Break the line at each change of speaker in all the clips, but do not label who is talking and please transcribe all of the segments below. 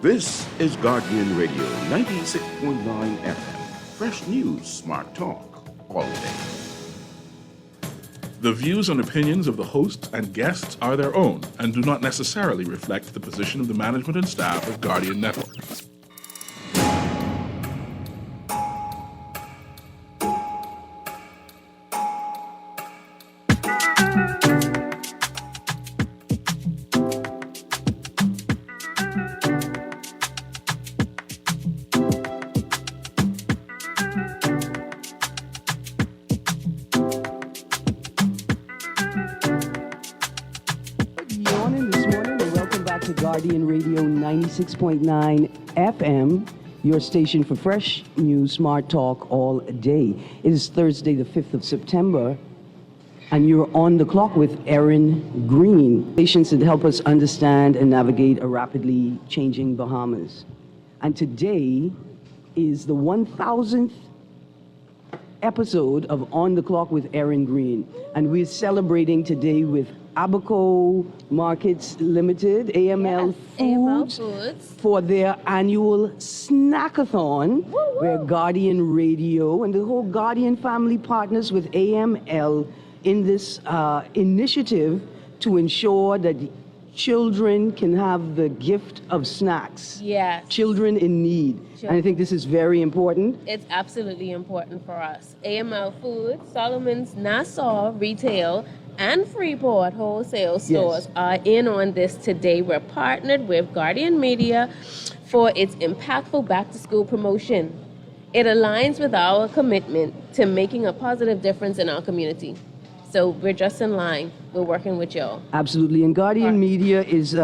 This is Guardian Radio 96.9 FM. Fresh news, smart talk, all day.
The views and opinions of the hosts and guests are their own and do not necessarily reflect the position of the management and staff of Guardian Network.
Guardian Radio 96.9 FM, your station for fresh news, smart talk all day. It is Thursday, the 5th of September, and you're on the clock with Erin, Greene, stations that help us understand and navigate a rapidly changing Bahamas. And today is the 1000th episode of On the Clock with Erin, Greene, and we're celebrating today with Abaco Markets Limited, AML Foods, for their annual Snackathon, where Guardian Radio and the whole Guardian family partners with AML in this initiative to ensure that children can have the gift of snacks.
Yes.
Children in need. Sure. And I think this is very important.
It's absolutely important for us. AML Foods, Solomon's Nassau Retail, and Freeport wholesale stores are in on this today. We're partnered with Guardian Media for its impactful back-to-school promotion. It aligns with our commitment to making a positive difference in our community. So we're just in line. We're working with y'all.
Absolutely. And Guardian Media is,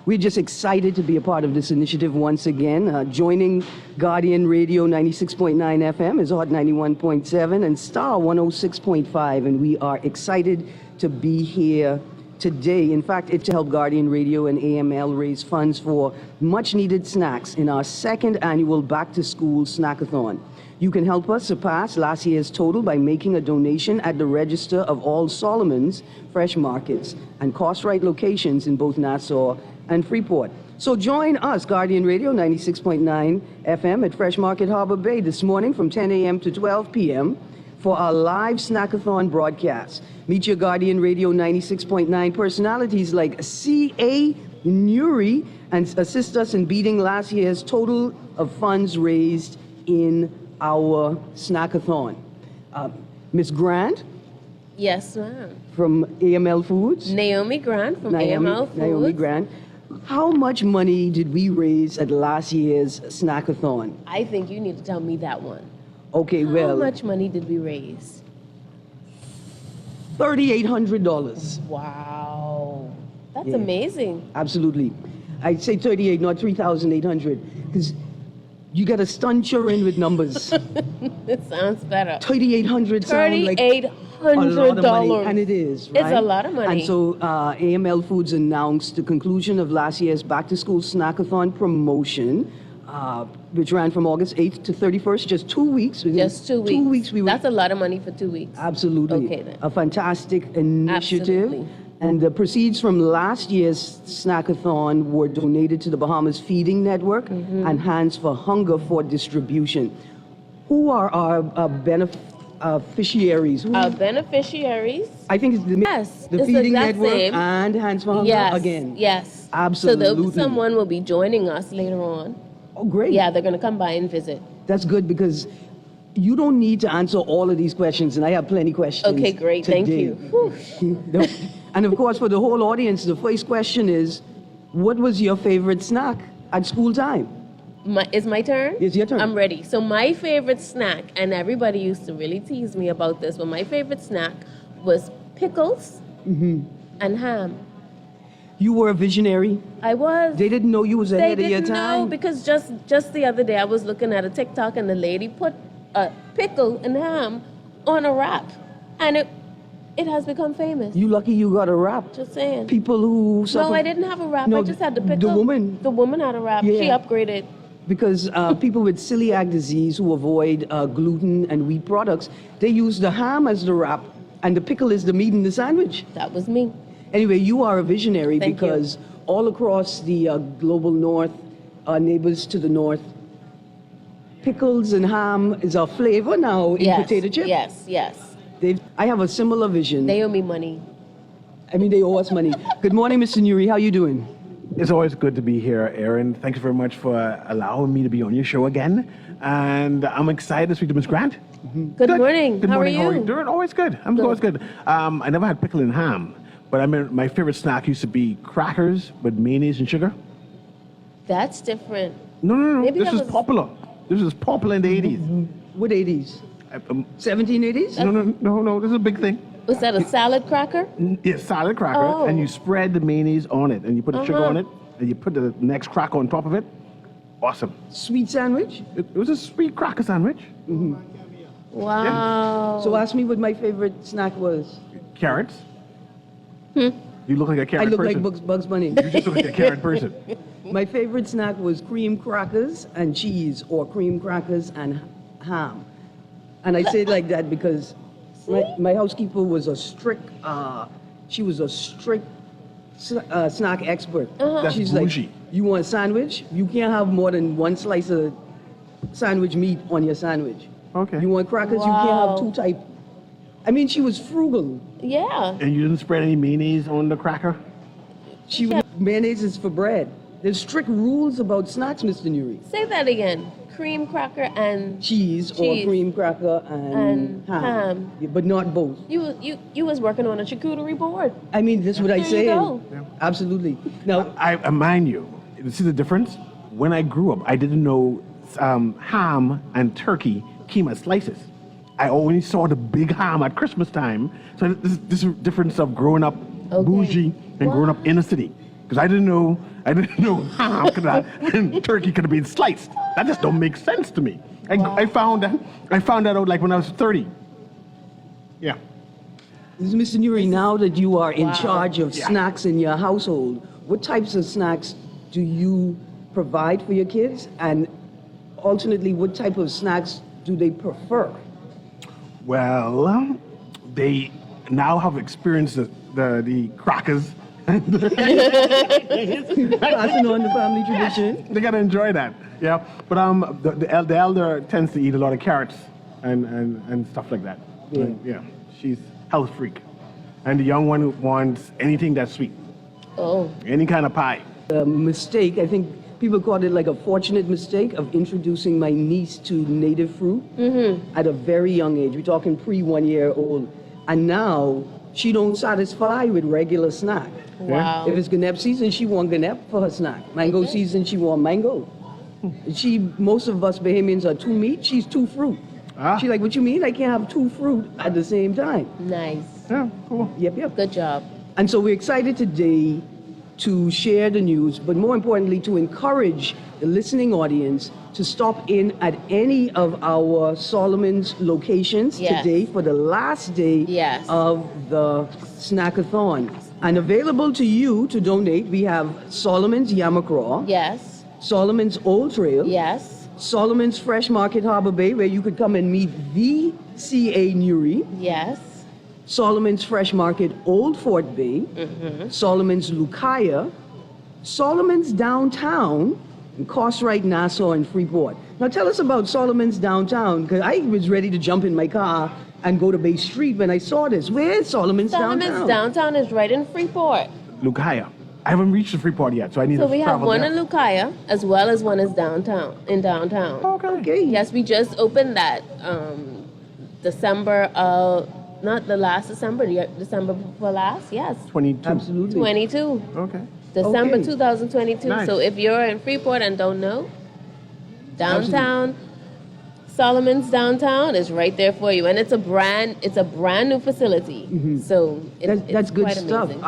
we're just excited to be a part of this initiative once again. Joining Guardian Radio 96.9 FM is Hot 91.7 and Star 106.5. And we are excited to be here today. In fact, it's to help Guardian Radio and AML raise funds for much-needed snacks in our second annual Back-to-School Snackathon. You can help us surpass last year's total by making a donation at the register of all Solomon's Fresh Markets and Cost Right locations in both Nassau and Freeport. So join us, Guardian Radio 96.9 FM at Fresh Market Harbor Bay this morning from 10 a.m. to 12 p.m. for our live Snackathon broadcast. Meet your Guardian Radio 96.9 personalities like C.A. Nuri and assist us in beating last year's total of funds raised in our Snackathon. Miss Grant?
Yes, ma'am.
From AML Foods?
Naomi Grant from AML Foods.
Naomi Grant. How much money did we raise at last year's Snackathon?
I think you need to tell me that one.
Okay, well...
How much money did we raise?
$3,800.
Wow. That's amazing.
Absolutely. I'd say 38, not 3,800, because you got to stun children with numbers.
It sounds better.
$3,800 sounds like a lot of money, and it is, right?
It's a lot of money.
And so AML Foods announced the conclusion of last year's Back-to-School Snackathon promotion, which ran from August 8th to 31st, just 2 weeks.
Just 2 weeks.
2 weeks.
That's a lot of money for 2 weeks.
Absolutely.
Okay, then.
A fantastic initiative.
Absolutely.
And the proceeds from last year's Snackathon were donated to the Bahamas Feeding Network and Hands for Hunger for distribution. Who are our beneficiaries?
Our beneficiaries?
I think it's the Feeding Network and Hands for Hunger again.
Yes.
Absolutely.
So someone will be joining us later on.
Oh, great.
Yeah, they're going to come by and visit.
That's good because you don't need to answer all of these questions, and I have plenty of questions.
Okay, great.
Today.
Thank you.
And of course, for the whole audience, the first question is, what was your favorite snack at school time?
It's my turn?
It's your turn.
I'm ready. So my favorite snack, and everybody used to really tease me about this, but my favorite snack was pickles and ham.
You were a visionary.
I was.
They didn't know you was ahead of your time.
They didn't know because just the other day I was looking at a TikTok and the lady put a pickle and ham on a wrap, and it has become famous.
You lucky you got a wrap.
Just saying.
People who suffer...
No, I didn't have a wrap.
No,
I just had the pickle.
The woman
had a wrap.
Yeah.
She upgraded.
Because people with celiac disease who avoid gluten and wheat products, they use the ham as the wrap, and the pickle is the meat in the sandwich.
That was me.
Anyway, you are a visionary
Thank
because all across the global north our neighbors to the north. Pickles and ham is our flavor now in
Yes,
potato chip.
yes.
I have a similar vision.
They owe me money.
They owe us money. Good morning, Mr. Nuri. How you doing?
It's always good to be here, Erin. Thank you very much for allowing me to be on your show again. And I'm excited to speak to Ms. Grant.
Good morning.
Good
How
morning.
are you?
Doing always good. Always good. I never had pickle and ham, but my favorite snack used to be crackers with mayonnaise and sugar.
That's different.
No.
Maybe
This
that
is
was-
popular. This is popular in the 80s.
What 80s? 1780s?
No. This is a big thing.
Was that a salad cracker?
It's salad cracker,
Oh.
and you spread the mayonnaise on it, and you put the sugar on it, and you put the next cracker on top of it. Awesome.
Sweet sandwich?
It was a sweet cracker sandwich.
Wow.
So ask me what my favorite snack was.
Carrots. You look like a
I
carrot
look
person.
like Bugs Bunny.
You just look like a carrot person.
My favorite snack was cream crackers and cheese, or cream crackers and ham. And I say it like that because my housekeeper was a strict, snack expert.
That's
She's
bougie.
like, you want a sandwich? You can't have more than one slice of sandwich meat on your sandwich.
Okay.
You want crackers? You
Wow.
can't have two type. She was frugal.
Yeah.
And you didn't spread any mayonnaise on the cracker?
Mayonnaise is for bread. There's strict rules about snacks, Mr. Nuri.
Say that again. Cream cracker and
Cheese or
Cheese.
cream cracker and,
And ham.
Yeah, but not both.
you was working on a charcuterie board.
That's what I
There you
say.
go.
Absolutely. Now,
I mind you, this is the difference. When I grew up, I didn't know ham and turkey came as slices. I only saw the big ham at Christmas time. So this is difference of growing up bougie and growing up in the city. Because I didn't know ham and turkey could have been sliced. That just don't make sense to me. I found that out like when I was 30. Yeah.
Mr. Nuri, now that you are in charge of
Yeah.
snacks in your household, what types of snacks do you provide for your kids? And alternately, what type of snacks do they prefer?
Well, they now have experienced the crackers.
Passing on the family tradition.
They gotta enjoy that. Yeah. But the elder tends to eat a lot of carrots and stuff like that.
Yeah.
Yeah. She's health freak. And the young one wants anything that's sweet.
Oh.
Any kind of pie.
Mistake, I think people called it like a fortunate mistake of introducing my niece to native fruit at a very young age. We're talking pre 1 year old. And now she don't satisfy with regular snack.
Wow.
If it's Ganep season, she want Ganep for her snack. Mango season, she want mango. Most of us Bahamians are two meat, she's two fruit. She like, what you mean? I can't have two fruit at the same time.
Nice.
Yeah, cool.
Yep.
Good job.
And so we're excited today to share the news, but more importantly, to encourage the listening audience to stop in at any of our Solomon's locations
Yes.
today for the last day
Yes.
of the Snackathon. And available to you to donate, we have Solomon's Yamacraw,
Yes.
Solomon's Old Trail,
Yes.
Solomon's Fresh Market Harbor Bay, where you could come and meet the C.A. Nuri,
Yes.
Solomon's Fresh Market, Old Fort Bay, Solomon's Lucaya, Solomon's Downtown, and Cartwright, Nassau, and Freeport. Now tell us about Solomon's Downtown, because I was ready to jump in my car and go to Bay Street when I saw this. Where's Solomon's Downtown?
Solomon's Downtown is right in Freeport.
Lucaya. I haven't reached the Freeport yet, so I need
So
to
we have
travel
one
there.
in Lucaya as well as one is downtown.
Okay.
Yes, we just opened that December not the last December, the December before last. Yes,
22.
Absolutely.
22.
Okay.
December
Okay.
2022.
Nice.
So if you're in Freeport and don't know, downtown, Solomon's Downtown is right there for you, and it's a brand new facility. So
That's
it's
good
quite
stuff.
amazing.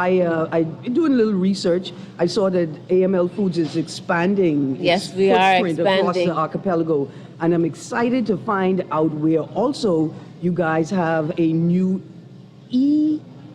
I doing a little research. I saw that AML Foods is expanding
Yes,
its
we are
footprint across
expanding.
the archipelago, and I'm excited to find out where also you guys have a new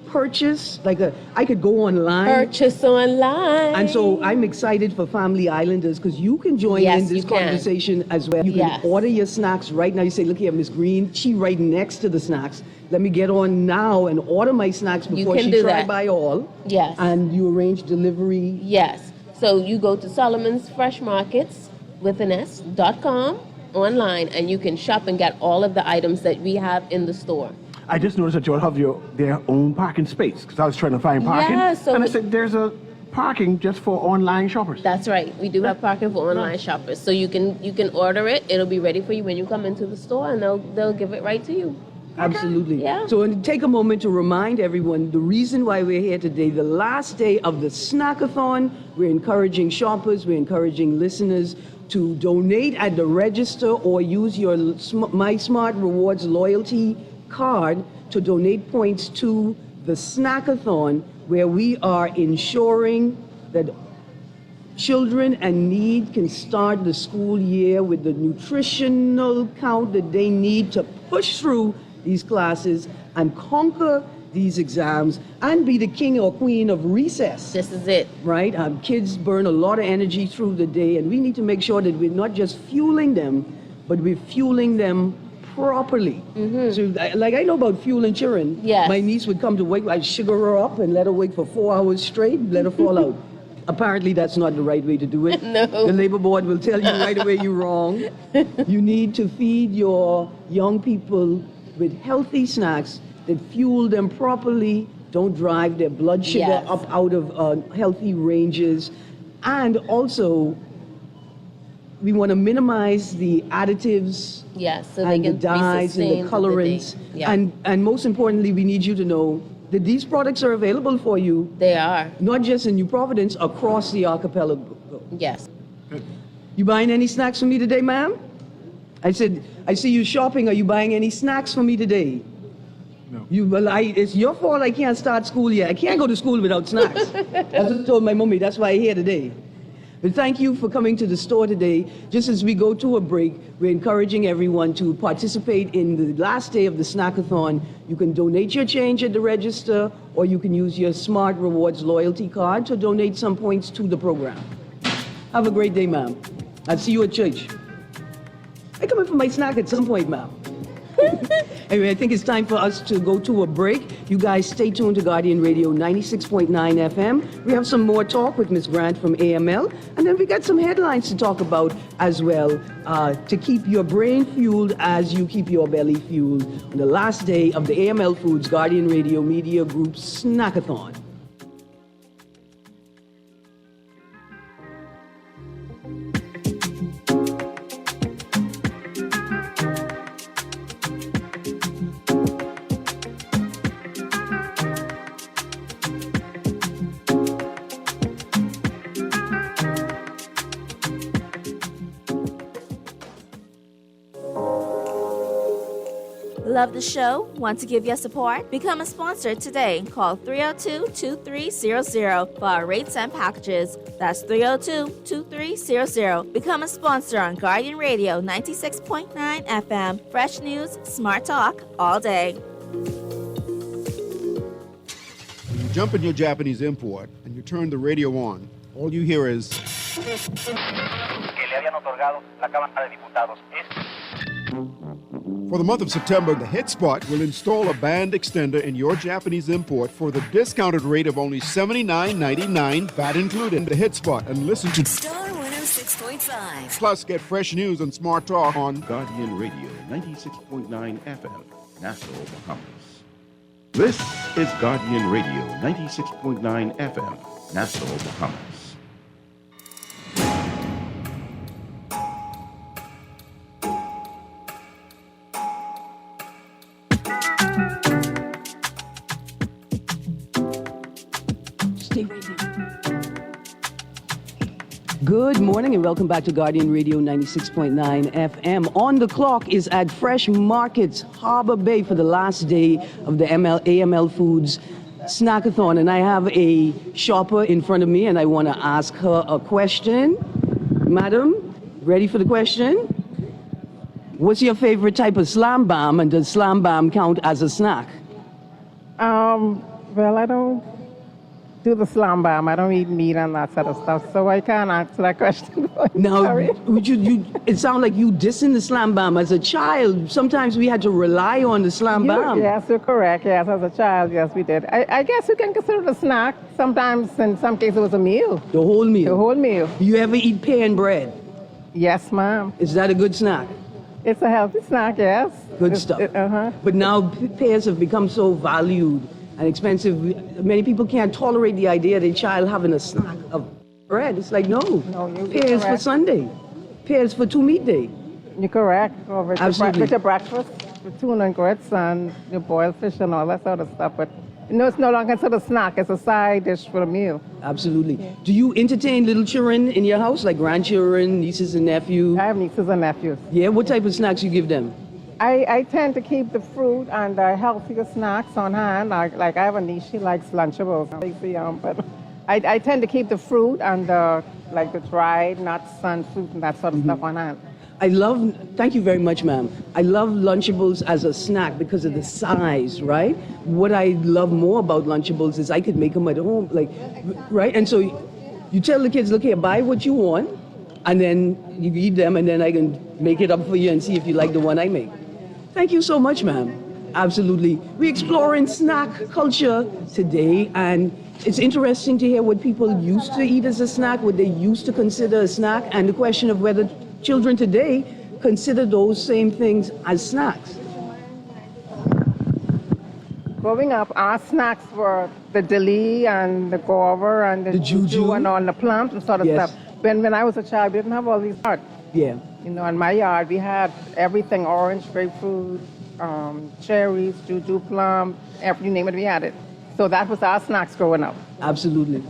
purchase. I could go online.
Purchase online.
And so I'm excited for Family Islanders because you can join
Yes,
in this
you can.
conversation as well. You can
Yes.
order your snacks right now. You say, look here, Miss Greene, she right next to the snacks. Let me get on now and order my snacks before
can
she
do
try
that.
by all.
Yes.
And you arrange delivery.
Yes. So you go to Solomon's Fresh Markets with an S.com online, and you can shop and get all of the items that we have in the store.
I just noticed that you all have their own parking space because I was trying to find parking.
Yeah, so
and I said, there's a parking just for online shoppers.
That's right. We do have parking for online shoppers. So you can order it. It'll be ready for you when you come into the store, and they'll give it right to you.
Absolutely.
Yeah.
So take a moment to remind everyone the reason why we're here today, the last day of the Snackathon. We're encouraging shoppers, we're encouraging listeners to donate at the register or use your My Smart Rewards loyalty card to donate points to the Snackathon, where we are ensuring that children in need can start the school year with the nutritional count that they need to push through these classes and conquer these exams and be the king or queen of recess.
This is it.
Right? Kids burn a lot of energy through the day, and we need to make sure that we're not just fueling them, but we're fueling them properly. So, like I know about fueling children.
Yes.
My niece would come to work, I'd sugar her up and let her wait for 4 hours straight, let her fall out. Apparently, that's not the right way to do it.
No.
The labor board will tell you right away you're wrong. You need to feed your young people with healthy snacks that fuel them properly, don't drive their blood sugar
Yes.
up out of healthy ranges, and also we want to minimize the additives
Yes, so they
and the
can be
dyes and the
sustained through
colorants.
day. Yeah.
And most importantly, we need you to know that these products are available for you,
They are.
not just in New Providence, across the archipelago.
Yes.
You buying any snacks for me today, ma'am? I said, I see you shopping. Are you buying any snacks for me today?
No.
It's your fault I can't start school yet. I can't go to school without snacks. That's what I told my mommy. That's why I'm here today. But thank you for coming to the store today. Just as we go to a break, we're encouraging everyone to participate in the last day of the Snackathon. You can donate your change at the register, or you can use your Smart Rewards loyalty card to donate some points to the program. Have a great day, ma'am. I'll see you at church. I come in for my snack at some point, ma'am. Anyway, I think it's time for us to go to a break. You guys stay tuned to Guardian Radio 96.9 FM. We have some more talk with Ms. Grant from AML, and then we got some headlines to talk about as well, to keep your brain fueled as you keep your belly fueled on the last day of the AML Foods Guardian Radio Media Group Snackathon.
Love the show? Want to give your support? Become a sponsor today. Call 302-2300 for our rates and packages. That's 302-2300. Become a sponsor on Guardian Radio 96.9 FM. Fresh news, smart talk, all day.
When you jump in your Japanese import and you turn the radio on, all you hear is... For the month of September, the Hit Spot will install a band extender in your Japanese import for the discounted rate of only $79.99, VAT included. The Hit Spot and listen to
Star 106.5.
Plus get fresh news and smart talk on
Guardian Radio 96.9 FM, Nassau, Bahamas. This is Guardian Radio 96.9 FM, Nassau, Bahamas.
Good morning and welcome back to Guardian Radio 96.9 FM. On the clock is at Fresh Markets, Harbor Bay, for the last day of the AML Foods Snackathon. And I have a shopper in front of me and I want to ask her a question. Madam, ready for the question? What's your favorite type of slam bam, and does slam bam count as a snack?
Well, I don't do the slam bam. I don't eat meat and that sort of stuff, so I can't answer that question.
Now,
Sorry.
it sounds like you dissing the slam bam. As a child, sometimes we had to rely on the slam bam.
Yes, you're correct. Yes, as a child, yes, we did. I guess you can consider it a snack. Sometimes, in some cases, it was a meal.
The whole meal.
The whole meal.
Do you ever eat pear and bread?
Yes, ma'am.
Is that a good snack?
It's a healthy snack, yes.
Good stuff. But now pears have become so valued and expensive. Many people can't tolerate the idea of their child having a snack of bread. It's like, no, pears for Sunday, pears for two meat day.
You're correct.
Absolutely.
With your breakfast, with tuna and grits and your boiled fish and all that sort of stuff. But it's no longer considered a snack. It's a side dish for a meal.
Absolutely. Yeah. Do you entertain little children in your house, like grandchildren, nieces and nephews?
I have nieces and nephews.
Yeah, what type of snacks you give them?
I tend to keep the fruit and the healthier snacks on hand. Like I have a niece, she likes Lunchables. But I tend to keep the fruit and the dried nuts and fruit and that sort of stuff on hand.
Thank you very much, ma'am. I love Lunchables as a snack because of the size, right? What I love more about Lunchables is I could make them at home, right? And so you tell the kids, look here, buy what you want, and then you eat them, and then I can make it up for you and see if you like the one I make. Thank you so much, ma'am. Absolutely. We're exploring snack culture today, and it's interesting to hear what people used to eat as a snack, what they used to consider a snack, and the question of whether children today consider those same things as snacks.
Growing up, our snacks were the dilly and the guava and the juju and all the plums and sort of stuff. When I was a child, we didn't have all these art.
Yeah.
In my yard, we had everything: orange, grapefruit, cherries, juju, plum, you name it, we had it. So that was our snacks growing up.
Absolutely.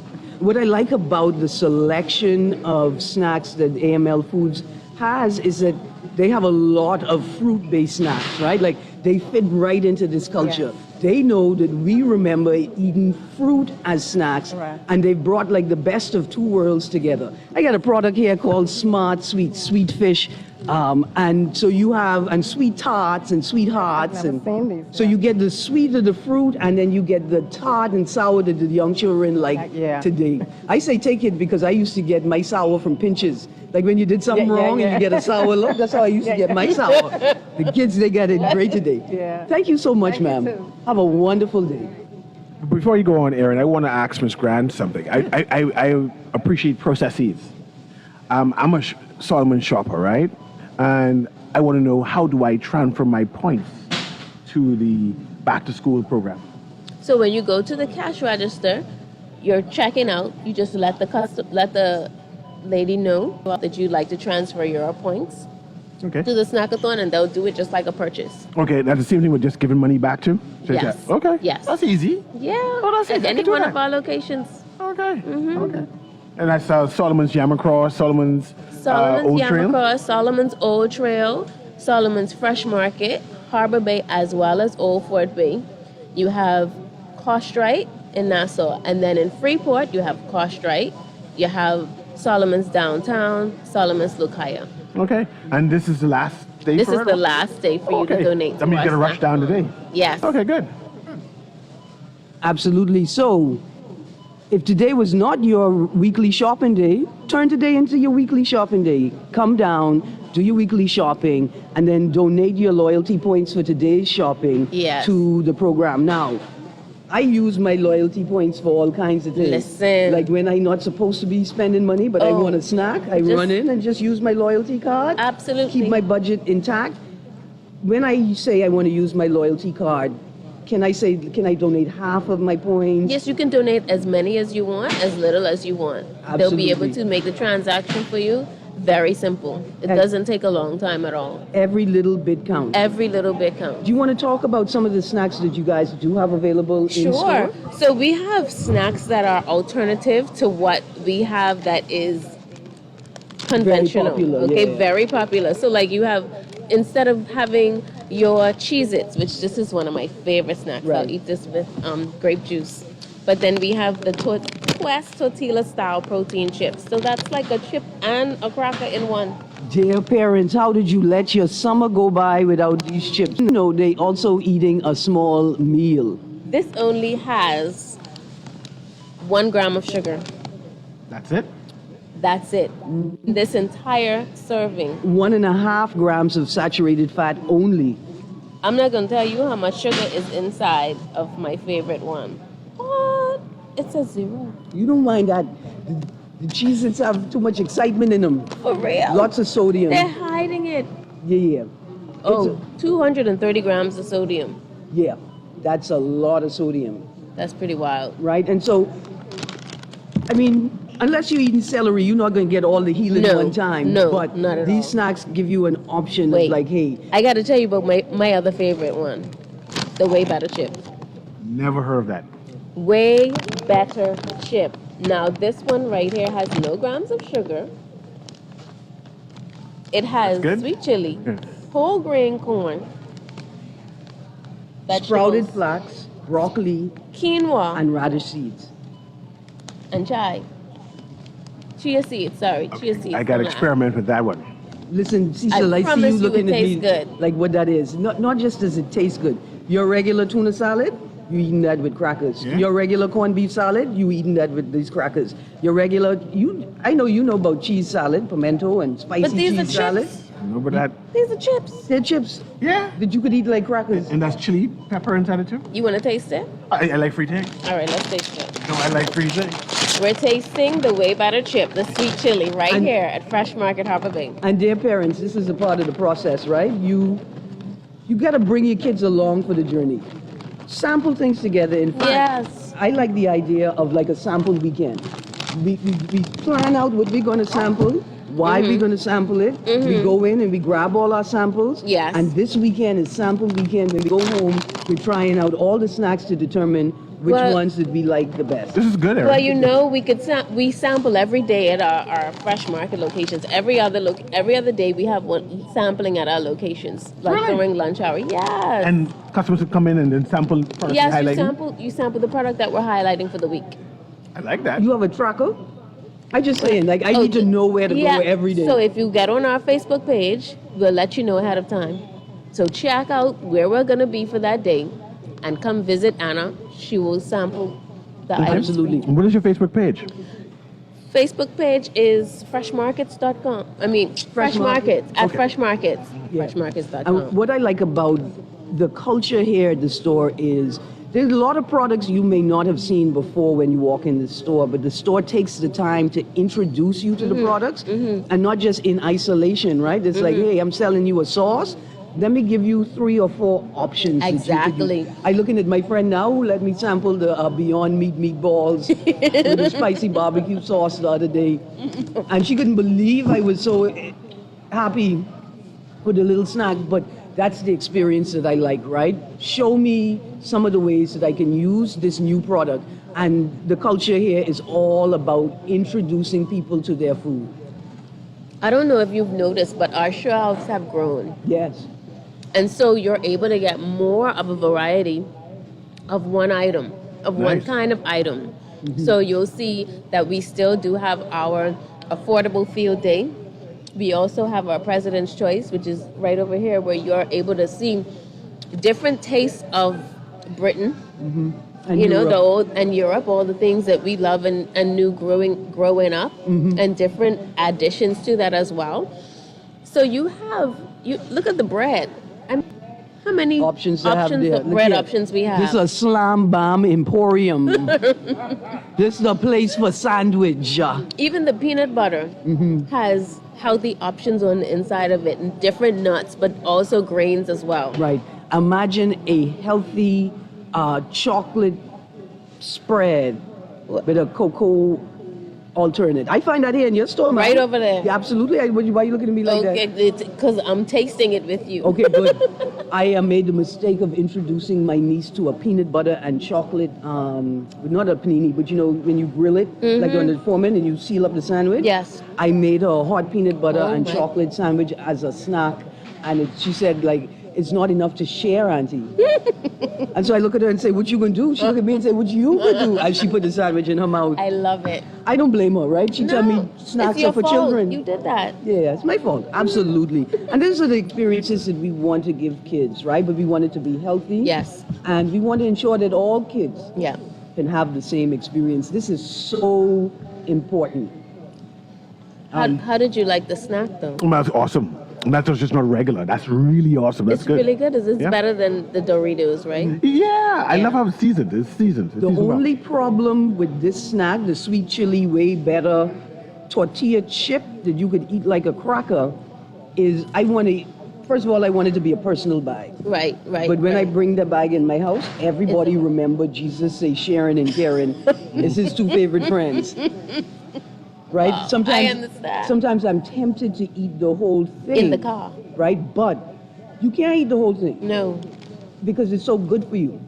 What I like about the selection of snacks that AML Foods has is that they have a lot of fruit-based snacks, right? Like, they fit right into this culture. Yes. They know that we remember eating fruit as snacks, right. And they've brought like the best of two worlds together. I got a product here called Smart Sweet, sweet fish. And so you have, and sweet tarts and sweethearts.
I've never seen these.
So you get the sweet of the fruit, and then you get the tart and sour that the young children like today. I say take it because I used to get my sour from Pinches. Like when you did something wrong and you get a sour look, that's how I used to get my sour. The kids, they got it great today.
Yeah.
Thank you so much, ma'am. Have a wonderful day.
Before you go on, Erin, I want to ask Ms. Grant something. I appreciate processes. I'm a Solomon shopper, right? And I want to know, how do I transfer my points to the back-to-school program?
So when you go to the cash register, you're checking out. You just let the lady know that you'd like to transfer your points to the snackathon, and they'll do it just like a purchase.
Okay, that's the same thing with just giving money back to?
Yes.
Okay.
Yes.
That's easy.
Yeah.
Oh, that's
at
easy.
any one of our locations.
Okay.
Mm-hmm.
Okay. And that's Solomon's Yamacross, Solomon's Old Trail?
Yamacross, Solomon's Old Trail, Solomon's Fresh Market, Harbor Bay, as well as Old Fort Bay. You have Kostrite in Nassau, and then in Freeport you have Kostrite. You have Solomon's Downtown, Solomon's Lucaya.
Okay, and this is the last day
This is the last day for you to donate.
That means you're going to rush down today?
Yes.
Okay, good.
Absolutely. So, if today was not your weekly shopping day, turn today into your weekly shopping day. Come down, do your weekly shopping, and then donate your loyalty points for today's shopping to the program. Now, I use my loyalty points for all kinds of things.
Listen.
Like when I'm not supposed to be spending money, but I want a snack, I run in and just use my loyalty card.
Absolutely.
Keep my budget intact. When I say I want to use my loyalty card, can I donate half of my points?
Yes, you can donate as many as you want, as little as you want.
Absolutely.
They'll be able to make the transaction for you. Very simple. It doesn't take a long time at all.
Every little bit counts.
Every little bit counts.
Do you want to talk about some of the snacks that you guys do have available in store?
Sure. So we have snacks that are alternative to what we have that is conventional.
Very popular,
Very popular. So like you have, instead of having your Cheez-Its, which this is one of my favorite snacks.
Right.
I'll eat this with grape juice. But then we have the Quest tortilla style protein chips. So that's like a chip and a cracker in one.
Dear parents, how did you let your summer go by without these chips? You know, they also eating a small meal.
This only has 1 gram of sugar.
That's it?
That's it. This entire serving.
1.5 grams of saturated fat only.
I'm not going to tell you how much sugar is inside of my favorite one. What? It's a 0.
You don't mind that the cheeses have too much excitement in them.
For real?
Lots of sodium.
They're hiding it.
Yeah.
Oh, 230 grams of sodium.
Yeah, that's a lot of sodium.
That's pretty wild.
Right? And so, I mean, unless you're eating celery, you're not going to get all the healing one time.
No,
but
not at
these
all.
snacks give you an option
Wait,
of like, hey.
I got to tell you about my other favorite one, the Way Better chip.
Never heard of that.
Way Better chip. Now, this one right here has no grams of sugar. It has
That's good.
sweet chili,
Yeah.
whole grain corn,
Sprouted
vegetables,
flax, broccoli,
quinoa,
and radish seeds.
and chai. Chia seeds, chia seeds.
I got to
from
experiment with that one.
Listen, Cecil, I see
promise
you
you
looking
it
at me
tastes good.
like what that is. Not just does it taste good. Your regular tuna salad, you eating that with crackers.
Yeah.
Your regular corned beef salad, you eating that with these crackers. Your regular, I know you know about cheese salad, pimento and spicy
But these are
cheese salad.
chips.
No, but that,
These are chips.
They're chips
yeah.
that you could eat like crackers.
And that's chili pepper inside it too?
You want to taste it?
I like free egg.
All right, let's taste it.
No, I like free egg.
We're tasting the Way Better chip, the sweet chili, right
And-
here at Fresh Market Harper Bay.
And dear parents, this is a part of the process, right? You got to bring your kids along for the journey. Sample things together. In fact,
Yes.
I like the idea of like a sample weekend. We plan out what we're going to sample, why we're going to sample it. We go in and we grab all our samples.
Yes.
And this weekend is sample weekend. When we go home, we're trying out all the snacks to determine which
Well-
ones that we like the best.
This is good, Erin.
Well, you know, we sample every day at our Fresh Market locations. Every other day we have one sampling at our locations, like
Really?
during lunch hour. Yes.
And customers will come in and then sample products
Yes,
highlighting.
you sample the product that we're highlighting for the week.
I like that.
You have a tracker? I just saying, like, I need to know where to go every day.
So if you get on our Facebook page, we'll let you know ahead of time. So check out where we're going to be for that day and come visit Anna. She will sample the items.
Absolutely.
What is your Facebook page?
Facebook page is freshmarkets.com. I mean, Fresh Markets at
Okay.
Fresh Markets.
Yeah.
Freshmarkets.com.
And what I like about the culture here at the store is there's a lot of products you may not have seen before when you walk in the store, but the store takes the time to introduce you to the products and not just in isolation, right? It's like, hey, I'm selling you a sauce. Let me give you 3 or 4 options. that you could
Exactly.
use. I looking at my friend now who let me sample the Beyond Meat meatballs with the spicy barbecue sauce the other day. And she couldn't believe I was so happy with a little snack, but that's the experience that I like, right? Show me some of the ways that I can use this new product. And the culture here is all about introducing people to their food.
I don't know if you've noticed, but our shelves have grown.
Yes.
And so you're able to get more of a variety of one item, of one
Nice.
kind of item. So you'll see that we still do have our affordable field day. We also have our President's Choice, which is right over here, where you're able to see different tastes of Britain,
And
you know,
Europe.
the old and Europe, all the things that we love and knew growing up, and different additions to that as well. So you look at the bread. How many
Options they have there.
of
Look
bread
here.
options we have?
This is a Slam Bam Emporium. This is a place for sandwich.
Even the peanut butter has healthy options on the inside of it, and different nuts, but also grains as well.
Right. Imagine a healthy chocolate spread with a cocoa alternate. I find that here in your store, man.
Right over there.
Yeah, absolutely. Why are you looking at me like that?
Okay, because I'm tasting it with you.
Okay, good. I made the mistake of introducing my niece to a peanut butter and chocolate, not a panini, but you know, when you grill it, like on the foreman, and you seal up the sandwich.
Yes.
I made her a hot peanut butter
Oh,
and
my.
chocolate sandwich as a snack, and she said, like, it's not enough to share, Auntie. And so I look at her and say, what you gonna do? She look at me and say, what you gonna do? As she put the sandwich in her mouth.
I love it.
I don't blame her, right? She tell me snacks
it's your
are for
fault.
children.
You did that.
Yeah, it's my fault. Absolutely. And these are the experiences that we want to give kids, right? But we want it to be healthy.
Yes.
And we want to ensure that all kids
Yeah.
can have the same experience. This is so important.
How did you like the snack though?
That's awesome. And that's just not regular. That's really awesome. That's
It's
good.
really good. It's
Yeah.
better than the Doritos, right?
Yeah, I
Yeah.
love how it's seasoned. It's seasoned. It's
The
seasoned well.
only problem with this snack, the sweet chili way better tortilla chip that you could eat like a cracker, is first of all, I want it to be a personal bag.
Right.
But when I
right.
bring the bag in my house, everybody
It's a-
remember Jesus say Sharon and Karen is his two favorite friends. Right?
I understand.
Sometimes I'm tempted to eat the whole thing.
In the car.
Right? But you can't eat the whole thing
No.
because it's so good for you.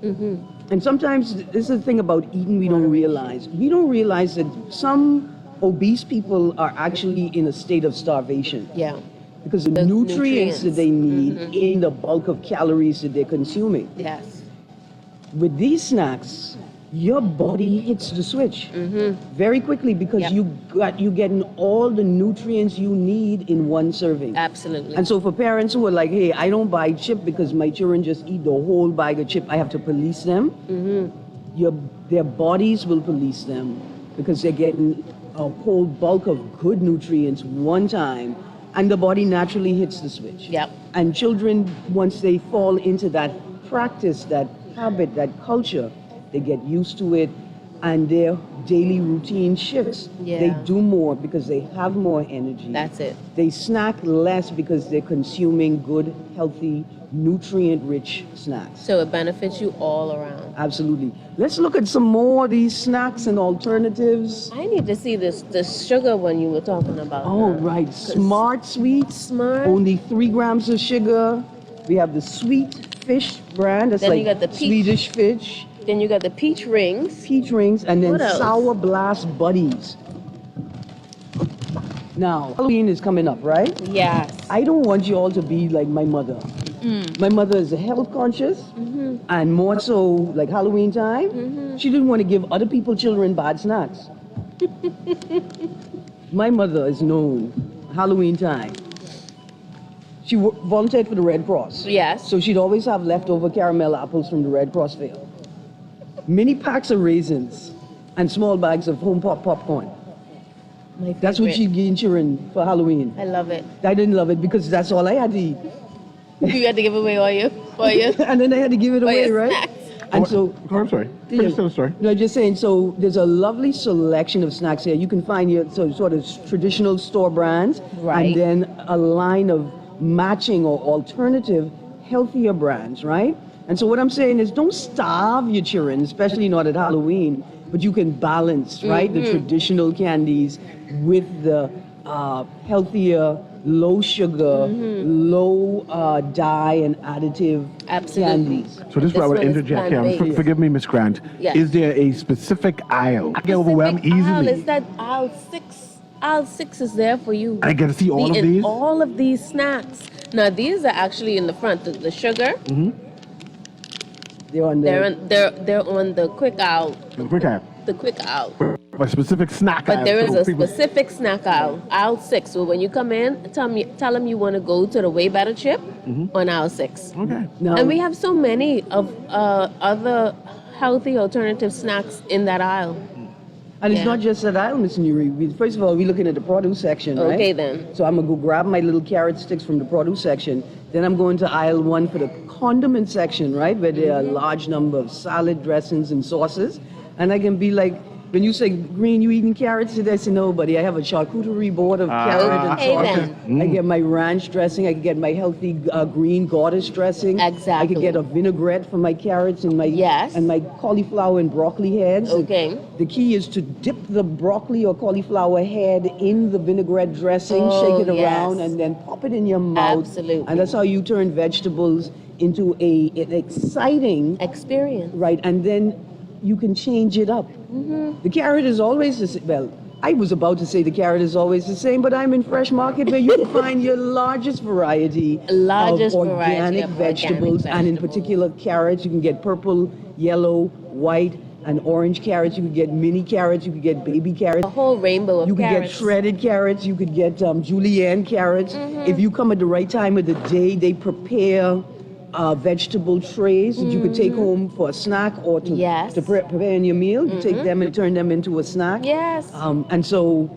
And sometimes this is the thing about eating we don't realize. We don't realize that some obese people are actually in a state of starvation.
Yeah.
Because the
The
nutrients that they need
nutrients.
in the bulk of calories that they're consuming.
Yes.
With these snacks, your body hits the switch very quickly because
Yep.
you're getting all the nutrients you need in one serving.
Absolutely.
And so for parents who are like, hey, I don't buy chip because my children just eat the whole bag of chip, I have to police them. Their bodies will police them because they're getting a whole bulk of good nutrients one time, and the body naturally hits the switch.
Yep.
And children, once they fall into that practice, that habit, that culture, they get used to it, and their daily routine shifts.
Yeah.
They do more because they have more energy.
That's it.
They snack less because they're consuming good, healthy, nutrient-rich snacks.
So it benefits you all around.
Absolutely. Let's look at some more of these snacks and alternatives.
I need to see the sugar one you were talking about.
Oh,
now.
right. Smart Sweets.
Smart.
Only 3 grams of sugar. We have the Sweet Fish brand. That's
Then
like
you got the peach.
Swedish fish.
Then you got the peach rings.
Peach rings, and then
What else?
Sour Blast Buddies. Now, Halloween is coming up, right?
Yes.
I don't want you all to be like my mother. My mother is health conscious, and more so like Halloween time. She didn't want to give other people children bad snacks. My mother is known Halloween time. She volunteered for the Red Cross.
Yes.
So she'd always have leftover caramel apples from the Red Cross fair. Mini packs of raisins and small bags of home pop popcorn.
My
That's what
favorite.
she'd give children for Halloween.
I love it.
I didn't love it because that's all I had to eat.
You had to give away all your
And then I had to give it
all
away,
your
right?
snacks.
And so,
Oh, I'm sorry. Finish the story.
no, just saying. So there's a lovely selection of snacks here. You can find your sort of traditional store brands,
Right.
and then a line of matching or alternative, healthier brands, right? And so what I'm saying is, don't starve your children, especially not at Halloween. But you can balance, right, the traditional candies with the healthier, low sugar, low dye and additive
Absolutely.
candies.
So this is where I
This
would
one is
interject here.
plant-based.
Forgive me, Miss Grant.
Yes.
Is there a specific aisle? I get overwhelmed
Specific aisle,
easily.
is that aisle 6? Aisle 6 is there for you.
I get to see all of
In
these?
all of these snacks. Now these are actually in the front. The sugar,
They're on the
they're on the quick aisle.
Quick aisle.
The quick aisle.
A specific snack
But
aisle.
there is
so
a
people-
specific snack aisle, aisle 6. So when you come in, tell them you want to go to the Way Better chip on aisle 6.
Okay.
Now,
And we have so many of other healthy alternative snacks in that aisle.
and it's
yeah.
not just that aisle, Miss Nuri. First of all, we're looking at the produce section, right?
Okay, then.
So I'm gonna go grab my little carrot sticks from the produce section. Then I'm going to aisle 1 for the condiment section, right, where there are a large number of salad dressings and sauces. And I can be like, when you say, Greene, you eating carrots today? I say, no, buddy, I have a charcuterie board of carrot and
Okay,
sauces.
then.
I get my ranch dressing. I can get my healthy green goddess dressing. I
Exactly.
could get a vinaigrette for my carrots and my
Yes.
and my cauliflower and broccoli heads.
Okay.
The key is to dip the broccoli or cauliflower head in the vinaigrette dressing,
Oh,
shake it
yes.
around, and then pop it in your mouth.
Absolutely.
And that's how you turn vegetables into an exciting,
Experience.
right? And then you can change it up. The carrot is always the same. Well, I was about to say the carrot is always the same, but I'm in Fresh Market where you can find your largest variety
Largest
of
variety
organic
of organic
vegetables, and in
vegetables.
particular carrots. You can get purple, yellow, white, and orange carrots. You could get mini carrots. You could get baby carrots.
A whole rainbow of
You could
carrots.
get shredded carrots. You could get julienne carrots. If you come at the right time of the day, they prepare vegetable trays that you could take home for a snack or to,
Yes.
to prepare in your meal. You take them and turn them into a snack.
Yes.
And so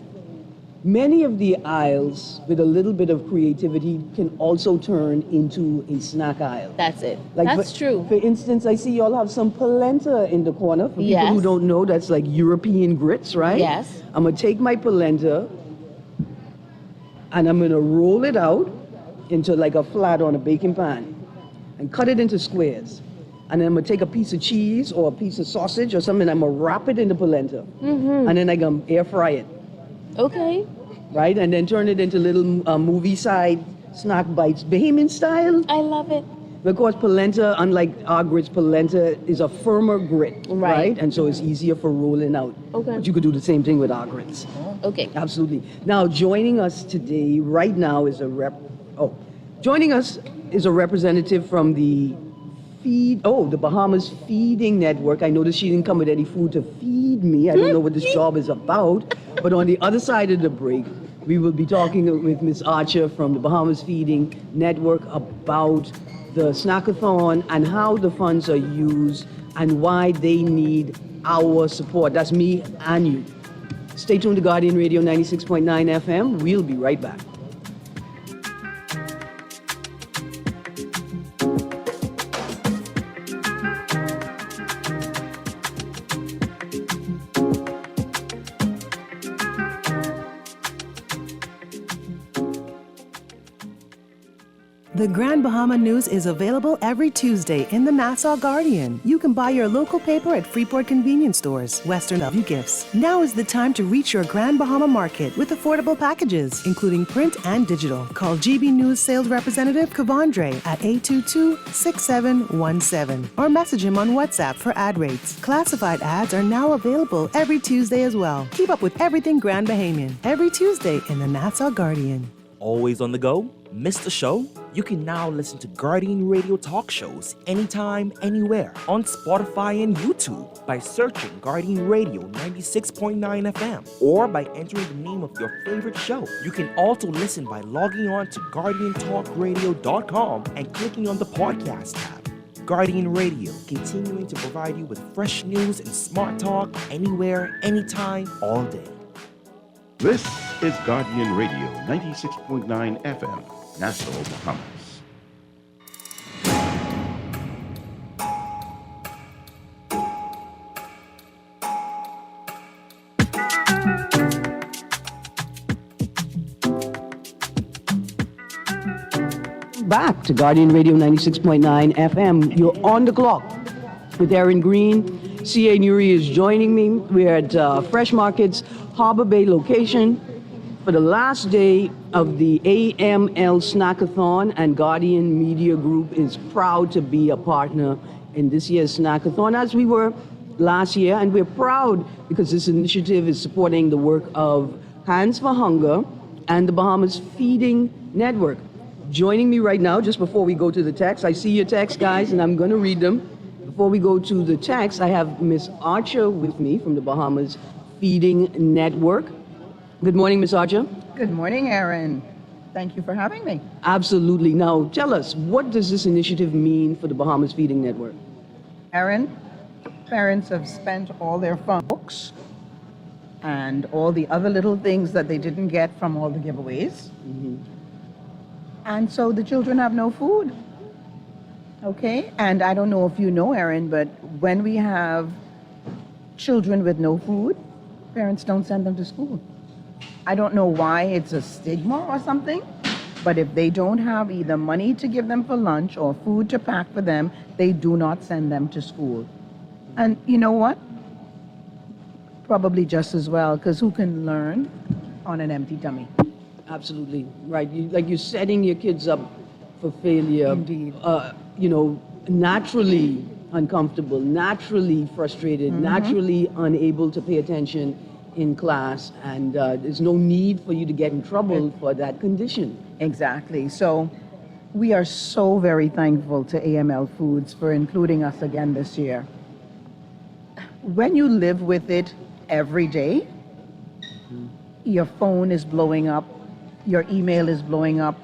many of the aisles, with a little bit of creativity, can also turn into a snack aisle.
That's it.
Like
That's true.
For instance, I see y'all have some polenta in the corner. For people who
Yes.
don't know, that's like European grits, right?
Yes.
I'm going to take my polenta and I'm going to roll it out into like a flat on a baking pan and cut it into squares. And then I'm going to take a piece of cheese or a piece of sausage or something, I'm going to wrap it in the polenta. And then I'm going to air fry it,
Okay.
right? And then turn it into little movie side snack bites, Bahamian style.
I love it.
Of course, polenta, unlike our grits, polenta is a firmer grit,
Right.
And so it's easier for rolling out.
Okay.
But you could do the same thing with our grits.
Okay.
Absolutely. Now, joining us today, right now, is a representative from the the Bahamas Feeding Network. I noticed she didn't come with any food to feed me. I don't know what this job is about. But on the other side of the break, we will be talking with Ms. Archer from the Bahamas Feeding Network about the Snackathon and how the funds are used and why they need our support. That's me and you. Stay tuned to Guardian Radio 96.9 FM. We'll be right back.
The Grand Bahama News is available every Tuesday in the Nassau Guardian. You can buy your local paper at Freeport convenience stores, Western W Gifts. Now is the time to reach your Grand Bahama market with affordable packages, including print and digital. Call GB News sales representative Kavandre at 822-6717 or message him on WhatsApp for ad rates. Classified ads are now available every Tuesday as well. Keep up with everything Grand Bahamian every Tuesday in the Nassau Guardian.
Always on the go? Missed a show? You can now listen to Guardian Radio talk shows anytime, anywhere on Spotify and YouTube by searching Guardian Radio 96.9 FM or by entering the name of your favorite show. You can also listen by logging on to GuardianTalkRadio.com and clicking on the podcast tab. Guardian Radio, continuing to provide you with fresh news and smart talk anywhere, anytime, all day.
This is Guardian Radio 96.9 FM, Nassau, Bahamas.
Back to Guardian Radio 96.9 FM. You're on the clock with Erin Greene. C.A. Nuri is joining me. We're at Fresh Market's Harbor Bay location for the last day of the AML Snackathon, and Guardian Media Group is proud to be a partner in this year's Snackathon, as we were last year, and we're proud because this initiative is supporting the work of Hands for Hunger and the Bahamas Feeding Network. Joining me right now, just before we go to the text, I see your text, guys, and I'm going to read them. Before we go to the text, I have Miss Archer with me from the Bahamas Feeding Network. Good morning, Miss Archer.
Good morning, Erin. Thank you for having me.
Absolutely. Now, tell us, what does this initiative mean for the Bahamas Feeding Network?
Erin, parents have spent all their fun books and all the other little things that they didn't get from all the giveaways. And so the children have no food. Okay? And I don't know if you know, Erin, but when we have children with no food, parents don't send them to school. I don't know why it's a stigma or something, but if they don't have either money to give them for lunch or food to pack for them, they do not send them to school. And you know what? Probably just as well, because who can learn on an empty tummy?
Absolutely. Right. You're setting your kids up for failure.
Indeed.
Naturally uncomfortable, naturally frustrated, naturally unable to pay attention in class, and there's no need for you to get in trouble for that condition.
Exactly. So we are so very thankful to AML Foods for including us again this year. When you live with it every day, your phone is blowing up, your email is blowing up,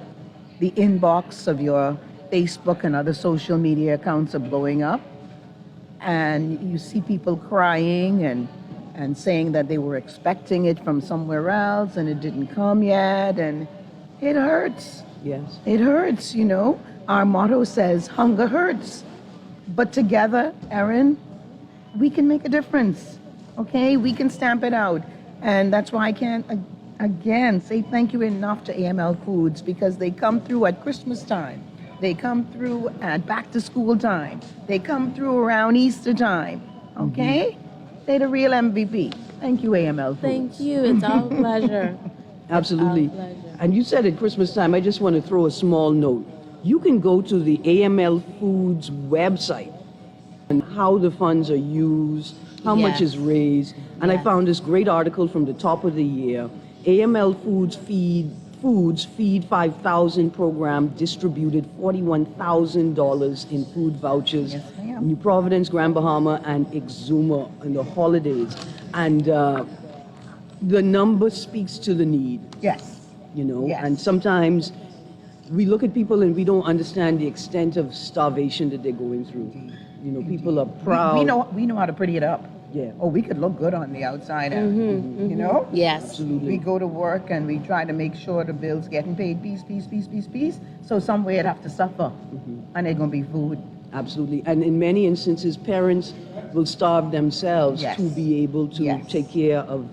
the inbox of your Facebook and other social media accounts are blowing up. And you see people crying and saying that they were expecting it from somewhere else and it didn't come yet. And it hurts.
Yes.
It hurts, you know. Our motto says, hunger hurts. But together, Erin, we can make a difference, okay? We can stamp it out. And that's why I can't, again, say thank you enough to AML Foods, because they come through at Christmas time. They come through at back to school time. They come through around Easter time, okay? They're the real MVP. Thank you, AML Foods.
Thank you. It's our pleasure.
Absolutely.
It's our pleasure.
And you said at Christmas time, I just want to throw a small note. You can go to the AML Foods website and how the funds are used, how much is raised. And I found this great article from the top of the year. AML Foods Feed 5,000 program distributed $41,000 in food vouchers.
Yes, ma'am.
New Providence, Grand Bahama, and Exuma in the holidays. And the number speaks to the need.
Yes.
You know,
Yes.
and sometimes we look at people and we don't understand the extent of starvation that they're going through. You know, people are proud.
We know how to pretty it up.
Yeah.
Oh, we could look good on the outside, you know?
Yes.
Absolutely.
We go to work and we try to make sure the bill's getting paid piece. So somewhere it have to suffer. And there's going to be food.
Absolutely. And in many instances, parents will starve themselves
Yes.
to be able to
Yes.
take care of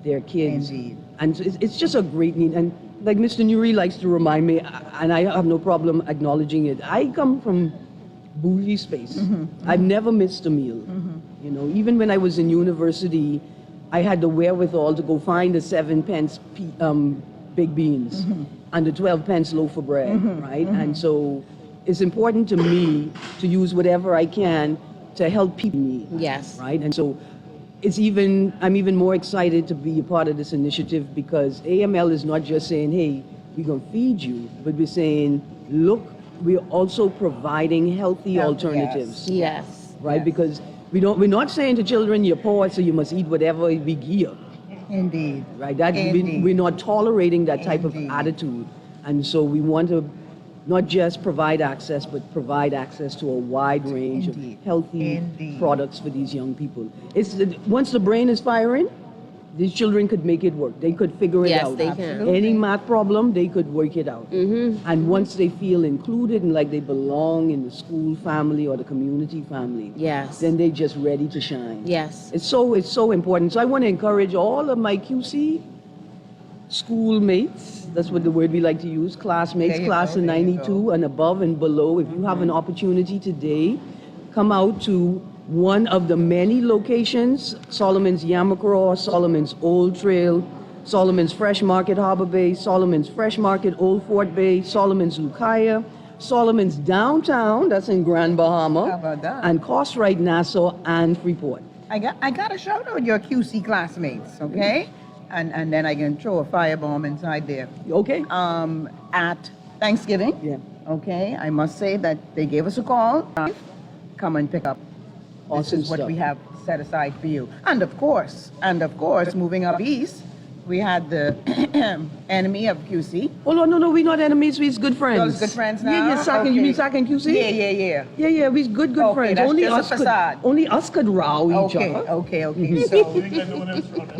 their kids.
Indeed.
And it's just a great need. And like Mr. Nuri likes to remind me, and I have no problem acknowledging it, I come from bougie space. I've never missed a meal. You know, even when I was in university, I had the wherewithal to go find the 7 pence baked beans and the 12 pence loaf of bread, right? And so it's important to me to use whatever I can to help people need.
Yes.
Right? And so I'm even more excited to be a part of this initiative because AML is not just saying, hey, we're going to feed you, but we're saying, look, we're also providing healthy alternatives.
Yes.
Right?
Yes.
Because we're not saying to children, you're poor, so you must eat whatever we give.
Indeed.
Right?
Indeed.
We're not tolerating that type
Indeed.
of attitude. And so we want to not just provide access, but provide access to a wide range
Indeed.
of healthy
Indeed.
products for these young people. Once the brain is firing, these children could make it work. They could figure it
Yes,
out.
they can.
Absolutely.
Any math problem, they could work it out. And once they feel included and like they belong in the school family or the community family,
Yes.
then they're just ready to shine.
Yes.
It's so important. So I want to encourage all of my QC schoolmates, that's what the word we like to use, classmates,
There you
class
go,
of
there you
92 and above and below. If you have an opportunity today, come out to one of the many locations, Solomon's Yamacraw, Solomon's Old Trail, Solomon's Fresh Market Harbor Bay, Solomon's Fresh Market Old Fort Bay, Solomon's Lucaya, Solomon's Downtown, that's in Grand Bahama,
How about that?
and Cartwright, Nassau, and Freeport.
I got to shout out your QC classmates, okay? And then I can throw a firebomb inside there.
Okay?
At Thanksgiving,
Yeah.
okay, I must say that they gave us a call. Come and pick up.
Awesome
This is what
stuff.
we have set aside for you. And of course, moving up east, we had the enemy of QC.
Oh, no, we're not enemies, we're good friends.
Y'all is good friends now?
Yeah, Sakin, you
Okay.
mean Sakin QC?
Yeah.
Yeah, we're good
Okay,
friends.
that's just a facade.
Only us could row each
Okay,
other.
okay.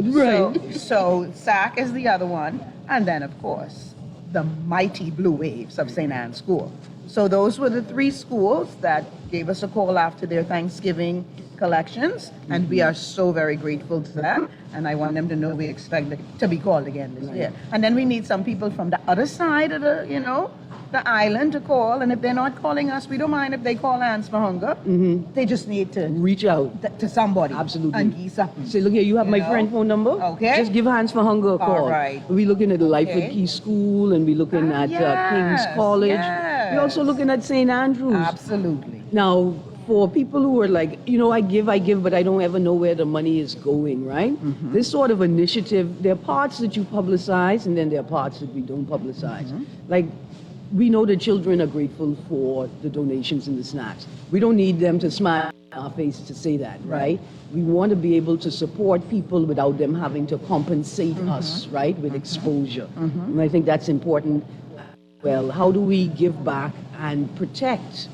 Right.
So SAC is the other one, and then of course the mighty Blue Waves of St. Anne's School. So those were the 3 schools that gave us a call after their Thanksgiving collections, and we are so very grateful to them. And I want them to know we expect to be called again this year. And then we need some people from the other side of the island to call. And if they're not calling us, we don't mind if they call Hands for Hunger. They just need to
Reach out.
to somebody.
Absolutely.
And give something.
Say, look here, you have my
know?
friend phone number?
Okay.
Just give Hands for Hunger a call.
All right.
We're looking at the Lightfoot
Okay.
Key School, and we're looking at King's
yes,
College.
yes.
We're also looking at St. Andrews.
Absolutely.
Now, for people who are like, I give, but I don't ever know where the money is going, right? This sort of initiative, there are parts that you publicize, and then there are parts that we don't publicize. Like, we know the children are grateful for the donations and the snacks. We don't need them to smile on our face to say that, right? We want to be able to support people without them having to compensate us, right, with exposure. And I think that's important. Well, how do we give back and protect,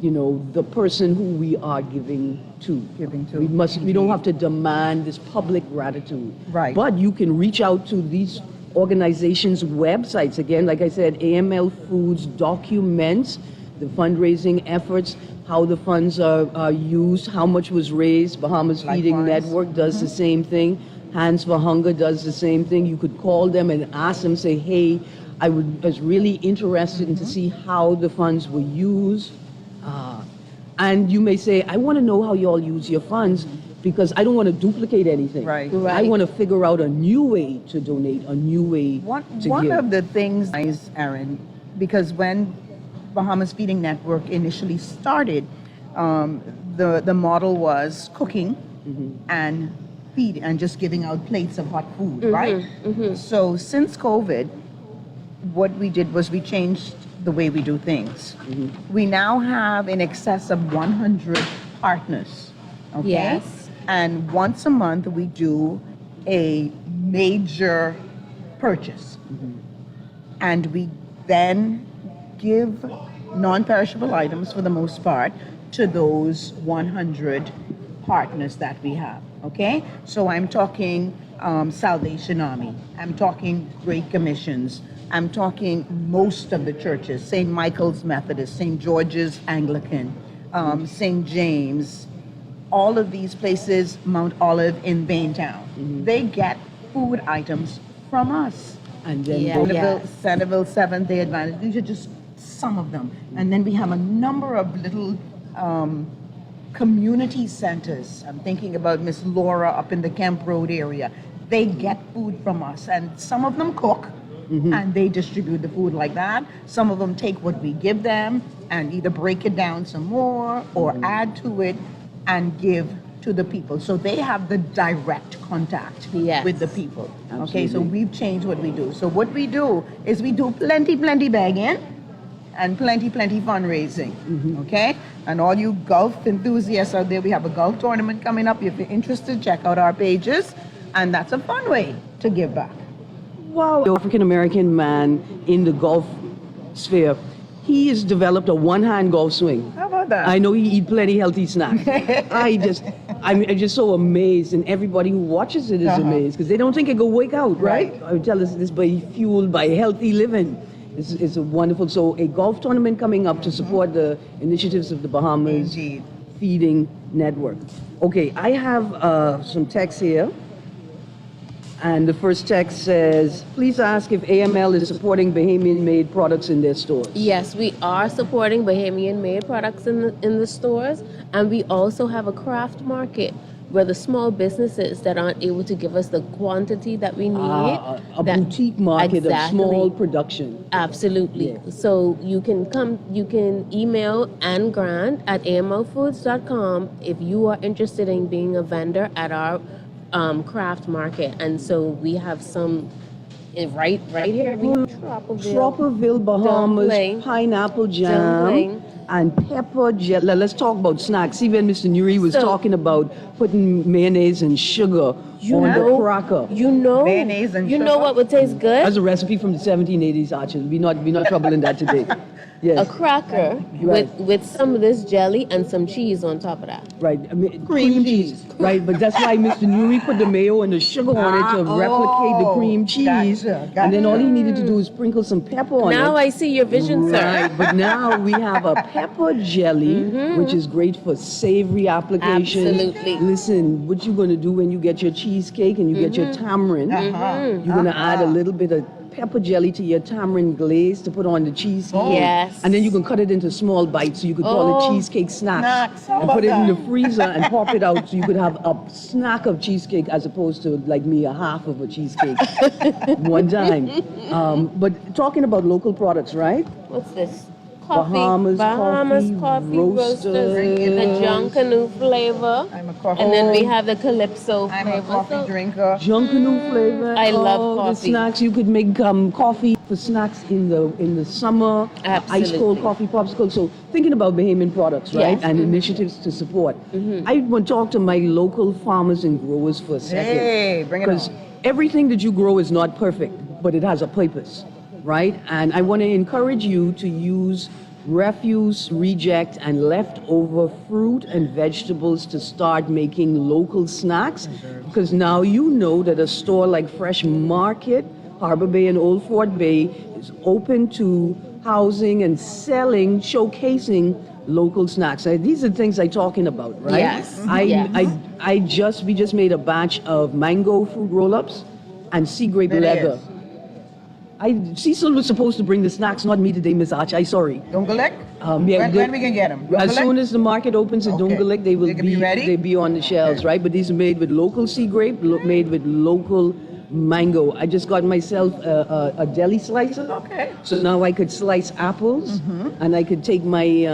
the person who we are giving to? We don't have to demand this public gratitude.
Right.
But you can reach out to these organizations' websites. Again, like I said, AML Foods documents the fundraising efforts, how the funds are used, how much was raised. Bahamas Feeding Network does the same thing. Hands for Hunger does the same thing. You could call them and ask them, say, hey, I was really interested in to see how the funds were used. And you may say, I want to know how you all use your funds because I don't want to duplicate anything.
Right.
I want to figure out a new way to donate, a new way to give.
One of the things is, Erin, because when Bahamas Feeding Network initially started, the model was cooking and feeding and just giving out plates of hot food, right? So since COVID, what we did was we changed the way we do things. We now have in excess of 100 partners, okay?
Yes.
And once a month we do a major purchase. And we then give non-perishable items for the most part to those 100 partners that we have, okay? So I'm talking Salvation Army, I'm talking Great Commissions, I'm talking most of the churches, St. Michael's Methodist, St. George's Anglican, St. James, all of these places, Mount Olive in Baintown. They get food items from us.
And then
Centerville Seventh-day Adventist, these are just some of them. And then we have a number of little community centers. I'm thinking about Miss Laura up in the Kemp Road area. They get food from us, and some of them cook, and they distribute the food like that. Some of them take what we give them and either break it down some more or add to it and give to the people. So they have the direct contact with the people. Okay, so we've changed what we do. So what we do is we do plenty bagging and plenty fundraising. Okay? And all you golf enthusiasts out there, we have a golf tournament coming up. If you're interested, check out our pages. And that's a fun way to give back.
Wow. The African-American man in the golf sphere, he has developed a one-hand golf swing.
How about that?
I know he eat plenty healthy snacks. I'm just so amazed, and everybody who watches it is amazed because they don't think it go work out, right? I would tell us this by fueled by healthy living. It's a wonderful. So a golf tournament coming up to support the initiatives of the Bahamas Feeding Network. Okay, I have some text here. And the first text says, please ask if AML is supporting Bahamian-made products in their stores.
Yes, we are supporting Bahamian-made products in the stores, and we also have a craft market where the small businesses that aren't able to give us the quantity that we need.
A boutique market of small production.
Absolutely. Yeah. So you can email anngrant@amlfoods.com if you are interested in being a vendor at our craft market. And so we have some right here. We have
Tropperville, Bahamas, pineapple jam, and pepper jelly. Let's talk about snacks. Even Mr. Nuri was talking about putting mayonnaise and sugar on the cracker.
Mayonnaise and sugar.
You know what would taste good?
That's a recipe from the 1780s, actually. We're not troubling that today. Yes.
A cracker with some of this jelly and some cheese on top of that.
Right. I mean, cream cheese. Right, but that's why Mr. Nuri put the mayo and the sugar on it to replicate the cream cheese. And then all he needed to do is sprinkle some pepper on it.
Now I see your vision, sir.
Right, but now we have a pepper jelly, which is great for savory applications.
Absolutely.
Listen, what you're going to do when you get your cheesecake and you get your tamarind, you're going to add a little bit of pepper jelly to your tamarind glaze to put on the cheesecake.
Yes.
And then you can cut it into small bites so you could call it cheesecake snacks. And put it in the freezer and pop it out so you could have a snack of cheesecake as opposed to, like me, a half of a cheesecake one time. But talking about local products, right?
What's this?
Bahamas
coffee roasters, the Junkanoo flavor.
I'm a coffee.
And then we have the Calypso flavor.
I'm a coffee drinker.
Junkanoo flavor.
I love coffee.
The snacks, you could make coffee for snacks in the summer.
Absolutely.
Ice cold coffee popsicle. So thinking about Bahamian products, right?
Yes.
And initiatives to support. I want to talk to my local farmers and growers for a second.
Hey, bring it on.
Because everything that you grow is not perfect, but it has a purpose. right? And I want to encourage you to use refuse, reject, and leftover fruit and vegetables to start making local snacks. Because now you know that a store like Fresh Market, Harbor Bay and Old Fort Bay is open to housing and selling, showcasing local snacks. These are the things I'm talking about, right?
Yes.
We just made a batch of mango fruit roll-ups and sea grape leather. Cecil was supposed to bring the snacks, not me today, Miss Arch. I'm sorry.
Dungalek?
Yeah,
when we can get them?
As soon as the market opens in Dungalek, they will
be ready?
They'll be on the shelves, right? But these are made with local sea grape, made with local mango. I just got myself a deli slicer.
Okay.
So now I could slice apples, and I could take my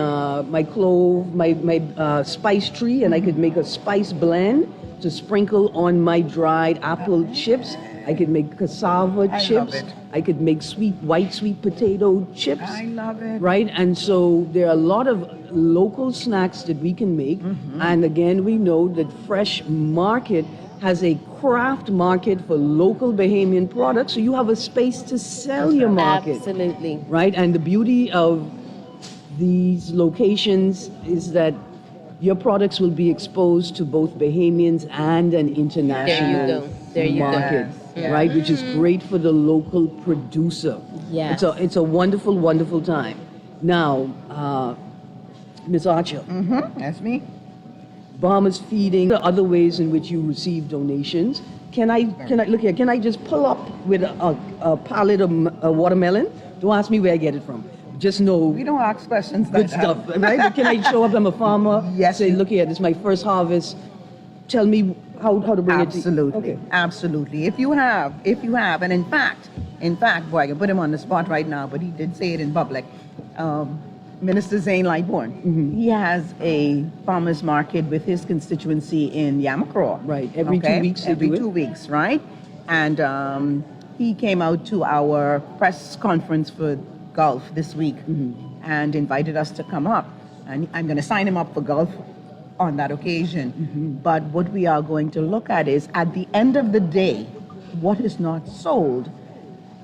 my clove, my spice tree, and I could make a spice blend to sprinkle on my dried apple chips. I could make cassava chips.
Love it.
I could make white sweet potato chips.
I love it.
Right? And so there are a lot of local snacks that we can make. And again, we know that Fresh Market has a craft market for local Bahamian products. So you have a space to sell your market.
Absolutely.
Right? And the beauty of these locations is that your products will be exposed to both Bahamians and an international market.
Yes.
Right, which is great for the local producer.
Yes.
It's a wonderful, wonderful time. Now, Ms. Archer,
That's me.
Bahamas Feeding, the other ways in which you receive donations. Can I look here? Can I just pull up with a pallet of watermelon? Don't ask me where I get it from. Just know
We don't ask questions
good
like that.
stuff, right? But can I show up? I'm a farmer.
Yes.
Say, look here, this is my first harvest. Tell me how to bring it to
Absolutely.
Okay.
Absolutely. If you have, and in fact, boy, I can put him on the spot right now, but he did say it in public. Minister Zane Lightbourne, he has a farmers market with his constituency in Yamacraw.
Right. Every 2 weeks. they
Every
do it.
2 weeks, right? And he came out to our press conference for golf this week and invited us to come up. And I'm going to sign him up for golf on that occasion. But what we are going to look at is, at the end of the day, what is not sold.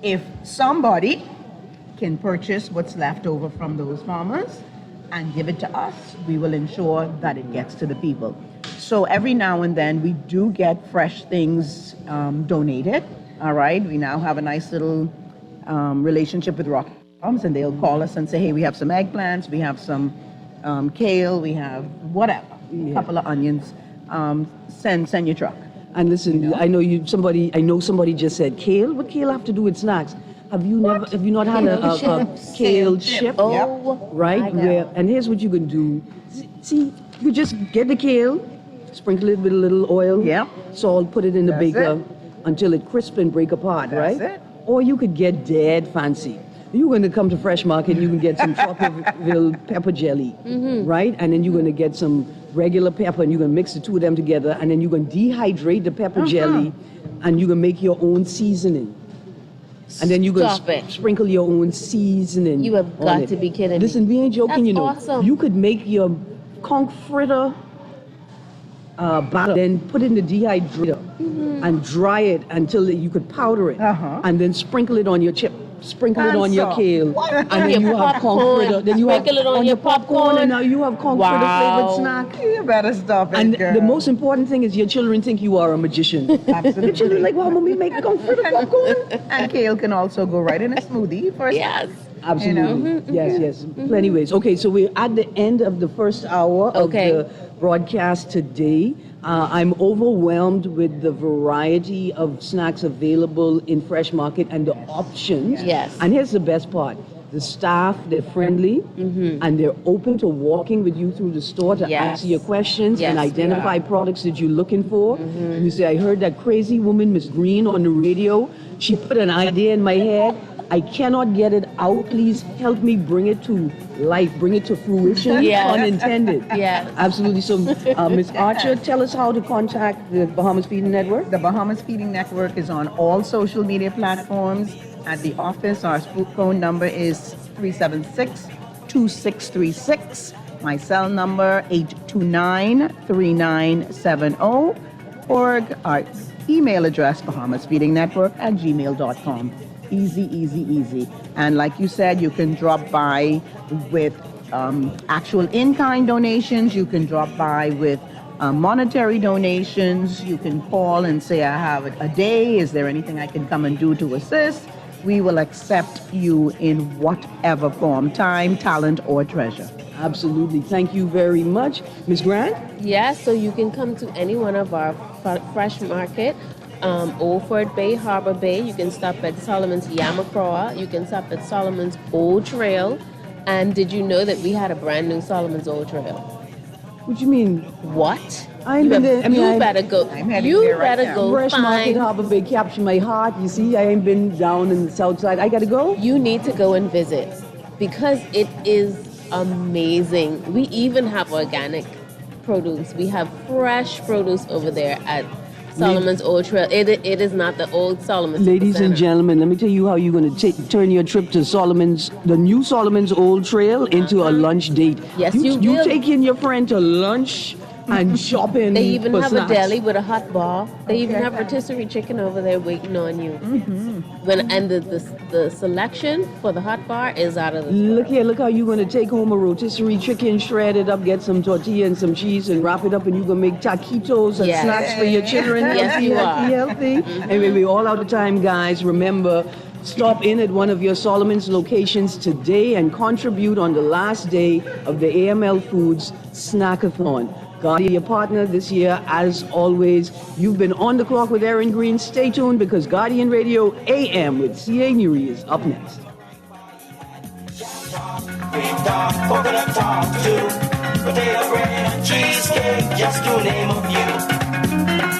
If somebody can purchase what's left over from those farmers and give it to us, we will ensure that it gets to the people. So every now and then we do get fresh things donated. All right, we now have a nice little relationship with Rocky Farms, and they'll call us and say, hey, we have some eggplants, we have some kale, we have whatever, a couple of onions. Send your truck.
And listen, I know somebody just said kale. What kale have to do with snacks? Have you not had a kale chip?
Oh,
right? And here's what you can do. See, you just get the kale, sprinkle it with a little oil, salt, put it in the
That's
baker
it.
until it crisp and break apart,
That's
right?
it.
Or you could get dead fancy. You're going to come to Fresh Market, you can get some Chocolate pepper jelly, right? And then you're going to get some regular pepper, and you're going to mix the two of them together, and then you're going to dehydrate the pepper jelly, and you're going to make your own seasoning. And then you're going to sprinkle your own seasoning.
You have got to be kidding me.
Listen, we ain't joking,
That's
you know.
awesome.
You could make your conch fritter batter, then put it in the dehydrator and dry it until you could powder it, and then sprinkle it on your chip. Sprinkle it on your kale, and then you have conch fritter. Then you
Sprinkle it on your popcorn.
and now you have conch fritter flavored snack.
You better stop it,
And
girl.
the most important thing is your children think you are a magician.
Absolutely.
Your children like, wow, mommy, make conch fritter popcorn.
And kale can also go right in a smoothie for a snack.
Absolutely. Yes. Plenty ways. Okay, so we're at the end of the first hour of the broadcast today. I'm overwhelmed with the variety of snacks available in Fresh Market and the options.
Yes.
And here's the best part. The staff, they're friendly, and they're open to walking with you through the store to answer your questions and identify products that you're looking for. You say, I heard that crazy woman, Miss Greene, on the radio. She put an idea in my head. I cannot get it out. Please help me bring it to life, bring it to fruition, unintended.
Yes.
Absolutely. So, Ms. Archer, tell us how to contact the Bahamas Feeding Network.
The Bahamas Feeding Network is on all social media platforms. At the office, our phone number is 376-2636. My cell number, 829-3970. Or our email address, bahamasfeedingnetwork@gmail.com. Easy, easy, easy. And like you said, you can drop by with actual in-kind donations. You can drop by with monetary donations. You can call and say, I have a day. Is there anything I can come and do to assist? We will accept you in whatever form, time, talent, or treasure.
Absolutely. Thank you very much. Ms. Grant?
Yes, so you can come to any one of our fresh market, Old Fort Bay, Harbor Bay. You can stop at Solomon's Yamacraw. You can stop at Solomon's Old Trail. And did you know that we had a brand new Solomon's Old Trail?
What you mean?
What?
I'm in the,
you better go. You better go.
Fresh Market,
find.
Harbor Bay capture my heart. You see, I ain't been down in the south side. I gotta go.
You need to go and visit because it is amazing. We even have organic produce. We have fresh produce over there at Solomon's Old Trail. It is not the old Solomon's.
Ladies and gentlemen, let me tell you how you're going to turn your trip to the new Solomon's Old Trail into a lunch date.
Yes,
you
will.
taking your friend to lunch and shopping.
They even
for
have
snacks.
a deli with a hot bar. They even have rotisserie chicken over there waiting on you. And the selection for the hot bar is out of this world.
Look here, look how you're going to take home a rotisserie chicken, shred it up, get some tortilla and some cheese, and wrap it up, and you're going to make taquitos and snacks for your children.
Yes, you are.
Healthy. And we're all out of time, guys. Remember, stop in at one of your Solomon's locations today and contribute on the last day of the AML Foods Snackathon. Guardian, your partner this year, as always. You've been on the clock with Erin Greene. Stay tuned because Guardian Radio AM with C.A. Nuri is up next.
Potato bread and cheesecake, just to name a few.